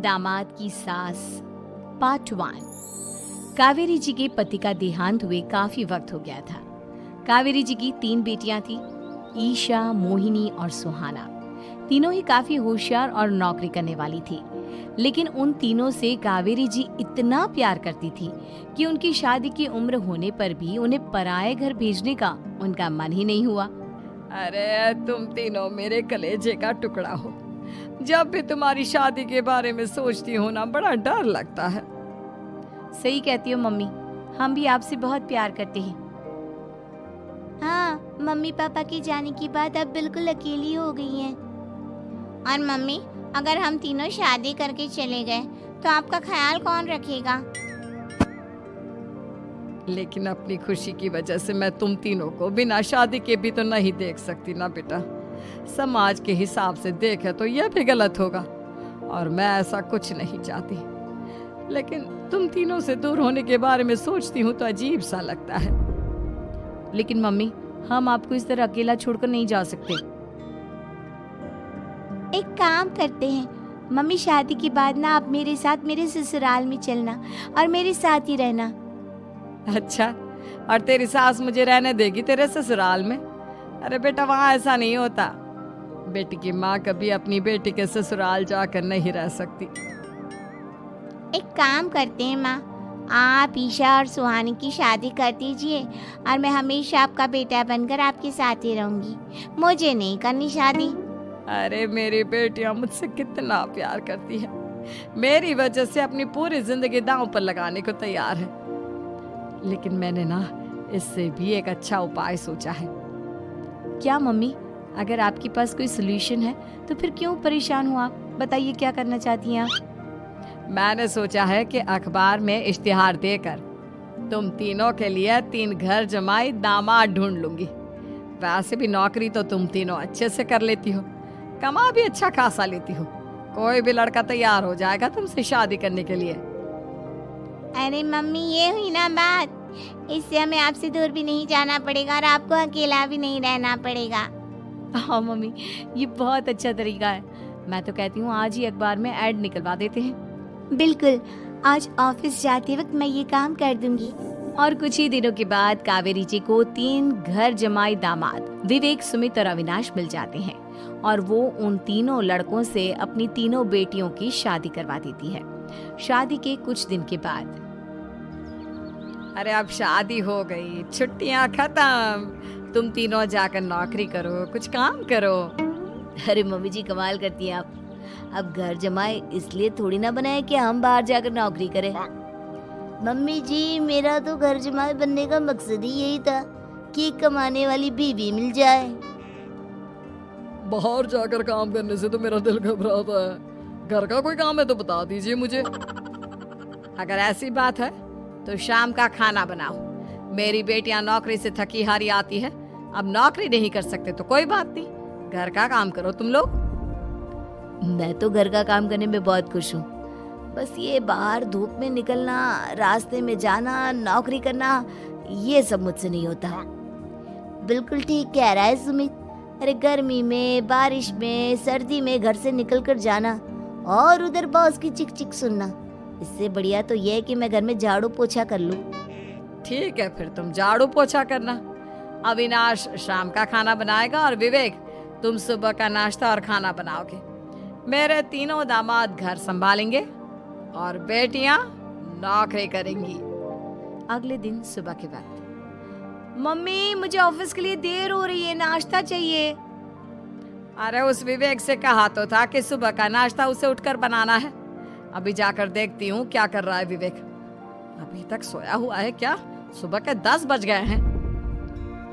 दामाद की सास पार्ट 1। कावेरी जी के पति का देहांत हुए काफी वक्त हो गया था। कावेरी जी की 3 बेटियां थी, ईशा, मोहिनी और सुहाना। तीनों ही काफी होशियार और नौकरी करने वाली थी, लेकिन उन तीनों से कावेरी जी इतना प्यार करती थी कि उनकी शादी की उम्र होने पर भी उन्हें पराये घर भेजने का उनका मन ही नहीं हुआ। अरे तुम तीनों मेरे कलेजे का टुकड़ा हो। जब भी तुम्हारी शादी के बारे में सोचती हूँ ना, बड़ा डर लगता है। सही कहती हो मम्मी, हम भी आपसे बहुत प्यार करते हैं। हाँ, मम्मी पापा के जाने के बाद अब बिल्कुल अकेली हो गई हैं। और मम्मी, अगर हम तीनों शादी करके चले गए तो आपका ख्याल कौन रखेगा? लेकिन अपनी खुशी की वजह से मैं तुम तीनों को बिना शादी के भी तो नहीं देख सकती ना बेटा। समाज के हिसाब से देखे तो यह भी गलत होगा, और मैं ऐसा कुछ नहीं चाहती। लेकिन तुम तीनों से दूर होने के बारे में सोचती हूँ तो अजीब सा लगता है। लेकिन मम्मी, हम आपको इस तरह अकेला छोड़कर नहीं जा सकते। एक काम करते हैं मम्मी, शादी के बाद ना आप मेरे साथ मेरे ससुराल में चलना और मेरे साथ ही रहना। अच्छा, और तेरी सास मुझे रहने देगी तेरे ससुराल में? अरे बेटा, वहाँ ऐसा नहीं होता। बेटी की माँ कभी अपनी बेटी के ससुराल जाकर नहीं रह सकती। एक काम करते हैं माँ, आप ईशा और सुहानी की शादी कर दीजिए और मैं हमेशा आपका बेटा बनकर आपके साथ ही रहूंगी। मुझे नहीं करनी शादी। अरे मेरी बेटियां मुझसे कितना प्यार करती है, मेरी वजह से अपनी पूरी जिंदगी दांव पर लगाने को तैयार है। लेकिन मैंने ना इससे भी एक अच्छा उपाय सोचा है। क्या मम्मी? अगर आपके पास कोई सोल्यूशन है तो फिर क्यों परेशान हो आप? बताइए, क्या करना चाहती हैं आप? मैंने सोचा है कि अखबार में इश्तिहार देकर तुम तीनों के लिए 3 घर जमाई दामाद ढूंढ लूंगी। वैसे भी नौकरी तो तुम तीनों अच्छे से कर लेती हो, कमा भी अच्छा खासा लेती हो। कोई भी लड़का तैयार हो जाएगा तुमसे शादी करने के लिए। अरे मम्मी, ये हुई ना बात। इससे हमें आपसे दूर भी नहीं जाना पड़ेगा और आपको अकेला भी नहीं रहना पड़ेगा। हाँ मम्मी, ये बहुत अच्छा तरीका है। मैं तो कहती हूँ आज ही अखबार में ऐड निकलवा देते हैं। बिल्कुल, आज ऑफिस जाते वक्त मैं ये काम कर दूंगी। और कुछ ही दिनों के बाद कावेरी जी को 3 घर जमाई दामाद विवेक, सुमित और अविनाश मिल जाते हैं और वो उन तीनों लड़कों से अपनी तीनों बेटियों की शादी करवा देती है। शादी के कुछ दिन के बाद, अरे अब शादी हो गई, छुट्टियां खत्म, तुम तीनों जाकर नौकरी करो, कुछ काम करो। अरे मम्मी जी, कमाल करती हैं आप। अब घर जमाए इसलिए थोड़ी ना बनाए कि हम बाहर जाकर नौकरी करें। मम्मी जी, मेरा तो घर जमाई बनने का मकसद ही यही था कि एक कमाने वाली बीवी मिल जाए। बाहर जाकर काम करने से तो मेरा दिल घबराता है। घर का कोई काम है तो बता दीजिए मुझे। अगर ऐसी बात है तो शाम का खाना बनाओ। मेरी बेटियां नौकरी से थकी हारी आती है, अब नौकरी नहीं कर सकते तो कोई बात नहीं, घर का काम करो तुम लोग। मैं तो घर का काम करने में बहुत खुश हूँ, बस ये बाहर धूप में निकलना, रास्ते में जाना, नौकरी करना, ये सब मुझसे नहीं होता। बिल्कुल ठीक कह रहा है सुमित। अरे गर्मी में, बारिश में, सर्दी में घर से निकलकर जाना और उधर बॉस की चिक चिक सुनना, इससे बढ़िया तो ये है कि मैं घर में झाड़ू पोछा कर लूं। ठीक है, फिर तुम झाड़ू पोछा करना। अविनाश शाम का खाना बनाएगा और विवेक तुम सुबह का नाश्ता और खाना बनाओगे। मेरे तीनों दामाद घर संभालेंगे और बेटियां नौकरी करेंगी। अगले दिन सुबह के वक्त, मम्मी मुझे ऑफिस के लिए देर हो रही है, नाश्ता चाहिए। अरे उस विवेक से कहा तो था कि सुबह का नाश्ता उसे उठकर बनाना है। अभी जाकर देखती हूँ क्या कर रहा है विवेक। अभी तक सोया हुआ है क्या? सुबह के 10 बज गए हैं।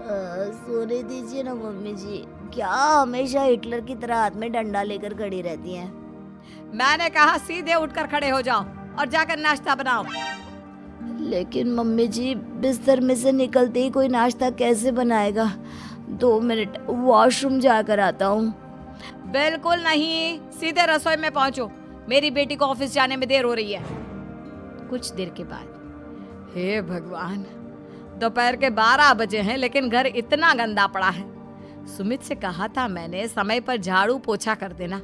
सोने दीजिए ना मम्मी जी, क्या हमेशा हिटलर की तरह हाथ में डंडा लेकर खड़ी रहती हैं? मैंने कहा सीधे उठकर खड़े हो जाओ और जाकर नाश्ता बनाओ। लेकिन मम्मी जी, बिस्तर में से निकलते ही कोई नाश्ता कैसे बनाएगा? 2 मिनट, वॉशरूम जाकर आता हूँ। बिल्कुल नहीं, सीधे रसोई में पहुंचो, मेरी बेटी को ऑफिस जाने में देर हो रही है। कुछ देर के बाद, हे भगवान, दोपहर के 12 बजे हैं लेकिन घर इतना गंदा पड़ा है। सुमित से कहा था मैंने समय पर झाड़ू पोछा कर देना।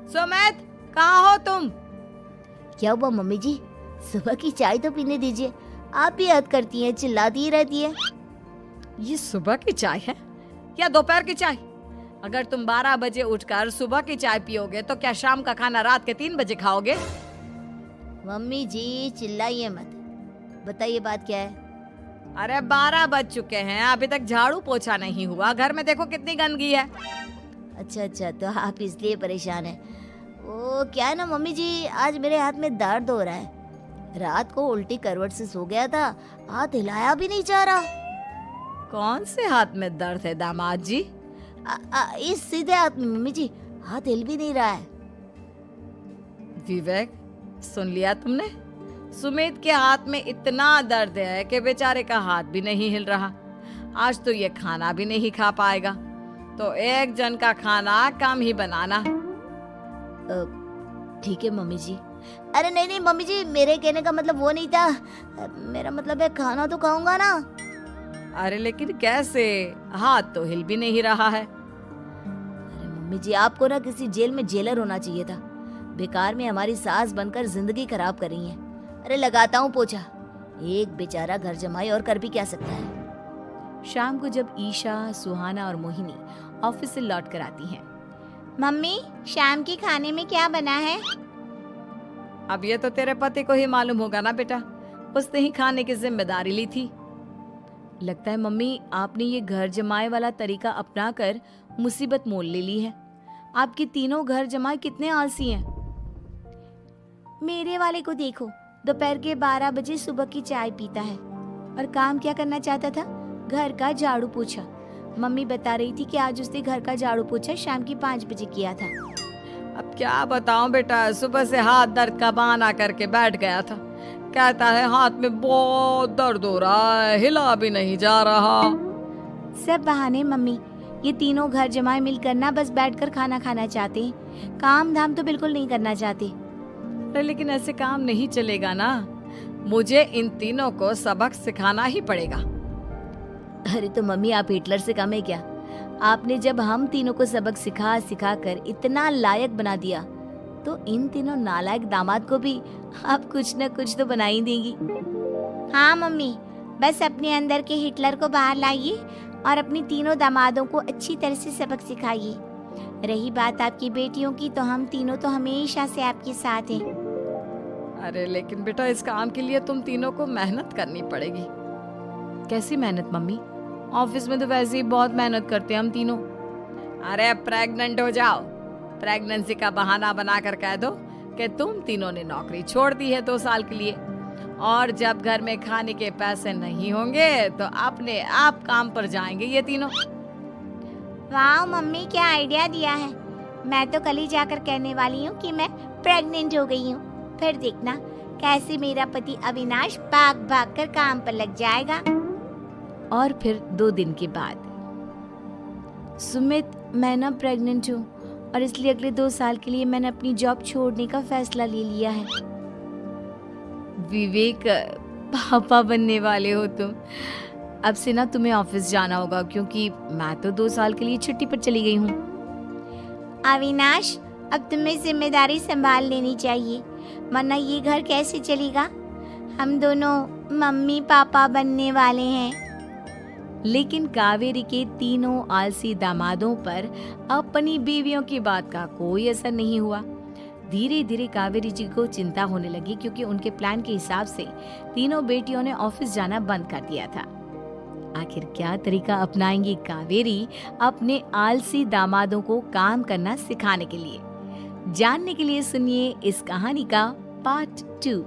सुमित, कहाँ हो तुम? क्या हुआ मम्मी जी, सुबह की चाय तो पीने दीजिए, आप भी हद करती हैं, चिल्लाती ही रहती है। ये सुबह की चाय है या दोपहर की चाय? अगर तुम 12 बजे उठकर सुबह की चाय पियोगे तो क्या शाम का खाना रात के 3 बजे खाओगे? मम्मी जी चिल्लाइए मत, बताइए बात क्या है। अरे 12 बज चुके हैं, अभी तक झाड़ू पोछा नहीं हुआ, घर में देखो कितनी गंदगी है। अच्छा, तो आप इसलिए परेशान हैं। वो क्या है ना मम्मी जी, आज मेरे हाथ में दर्द हो रहा है। रात को उल्टी करवट से सो गया था, हाथ हिलाया भी नहीं जा रहा। कौन से हाथ में दर्द है दामाद जी? इस सीधे हाथ में मम्मी जी, हाथ हिल भी नहीं रहा है। विवेक, सुन लिया तुमने? सुमित के हाथ में इतना दर्द है कि बेचारे का हाथ भी नहीं हिल रहा। आज तो ये खाना भी नहीं खा पाएगा, तो एक जन का खाना कम ही बनाना। ठीक है मम्मी जी। अरे नहीं मम्मी जी, मेरे कहने का मतलब वो नहीं था, मेरा मतलब है खाना तो खाऊंगा ना। अरे लेकिन कैसे? हाथ तो हिल भी नहीं रहा है। अरे मम्मी जी, आपको ना किसी जेल में जेलर होना चाहिए था, बेकार में हमारी सास बनकर जिंदगी खराब कर रही हैं। अरे लगाता हूँ पोछा, एक बेचारा घर जमाई और कर भी क्या सकता है। शाम को जब ईशा, सुहाना और मोहिनी ऑफिस से लौट कर आती हैं, मम्मी शाम के खाने में क्या बना है? अब ये तो तेरे पति को ही मालूम होगा ना बेटा, उसने ही खाने की जिम्मेदारी ली थी। लगता है मम्मी आपने ये घर जमाए वाला तरीका अपनाकर मुसीबत मोल ले ली है। आपके तीनों घर जमाए कितने आलसी हैं। मेरे वाले को देखो, दोपहर के 12 बजे सुबह की चाय पीता है और काम क्या करना चाहता था? घर का झाड़ू पोछा। मम्मी बता रही थी कि आज उसने घर का झाड़ू पोछा शाम की 5 बजे किया था। अब क्या बताऊं बेटा, सुबह से हाथ दर्द का बहाना करके बैठ गया था। कहता है हाथ में बहुत दर्द हो रहा है, हिला भी नहीं जा रहा। सब बहाने मम्मी, ये तीनों घर जमाए मिलकर ना बस बैठकर खाना खाना चाहते हैं, काम धाम तो बिल्कुल नहीं करना चाहते। अरे लेकिन ऐसे काम नहीं चलेगा ना, मुझे इन तीनों को सबक सिखाना ही पड़ेगा। अरे तो मम्मी आप हिटलर से कम है क्या? आपने जब हम तीनों को सबक सिखा कर इतना लायक बना दिया, तो इन तीनों नालायक दामाद को भी आप कुछ न कुछ तो बना ही देंगी। हाँ मम्मी, बस अपने अंदर के हिटलर को बाहर लाइए और अपनी तीनों दामादों को अच्छी तरह से सबक सिखाइए। रही बात आपकी बेटियों की, तो हम तीनों तो हमेशा से आपके साथ हैं। अरे लेकिन बेटा, इस काम के लिए तुम तीनों को मेहनत करनी पड़ेगी। कैसी मेहनत मम्मी? ऑफिस में तो वैसे ही बहुत मेहनत करते हैं हम तीनों। अरे प्रेग्नेंट हो जाओ, प्रेगनेंसी का बहाना बनाकर कह दो कि तुम तीनों ने नौकरी छोड़ दी है 2 साल के लिए, और जब घर में खाने के पैसे नहीं होंगे तो अपने आप काम पर जाएंगे ये तीनों। वाह मम्मी, क्या आइडिया दिया है। मैं तो कल ही जाकर कहने वाली हूँ कि मैं प्रेग्नेंट हो गई हूँ। फिर देखना कैसे मेरा पति अविनाश भाग भाग कर काम पर लग जाएगा। और फिर 2 दिन के बाद, सुमित, मैं ना प्रेग्नेंट हूँ और इसलिए अगले 2 साल के लिए मैंने अपनी जॉब छोड़ने का फैसला ले लिया है। विवेक, पापा बनने वाले हो तुम। अब से ना तुम्हें ऑफिस जाना होगा, क्योंकि मैं तो 2 साल के लिए छुट्टी पर चली गई हूँ। अविनाश, अब तुम्हें जिम्मेदारी संभाल लेनी चाहिए, वरना ये घर कैसे चलेगा। हम दोनों मम्मी पापा बनने वाले हैं। लेकिन कावेरी के तीनों आलसी दामादों पर अपनी बीवियों की बात का कोई असर नहीं हुआ। धीरे धीरे कावेरी जी को चिंता होने लगी, क्योंकि उनके प्लान के हिसाब से तीनों बेटियों ने ऑफिस जाना बंद कर दिया था। आखिर क्या तरीका अपनाएंगी कावेरी अपने आलसी दामादों को काम करना सिखाने के लिए? जानने के लिए सुनिए इस कहानी का पार्ट 2।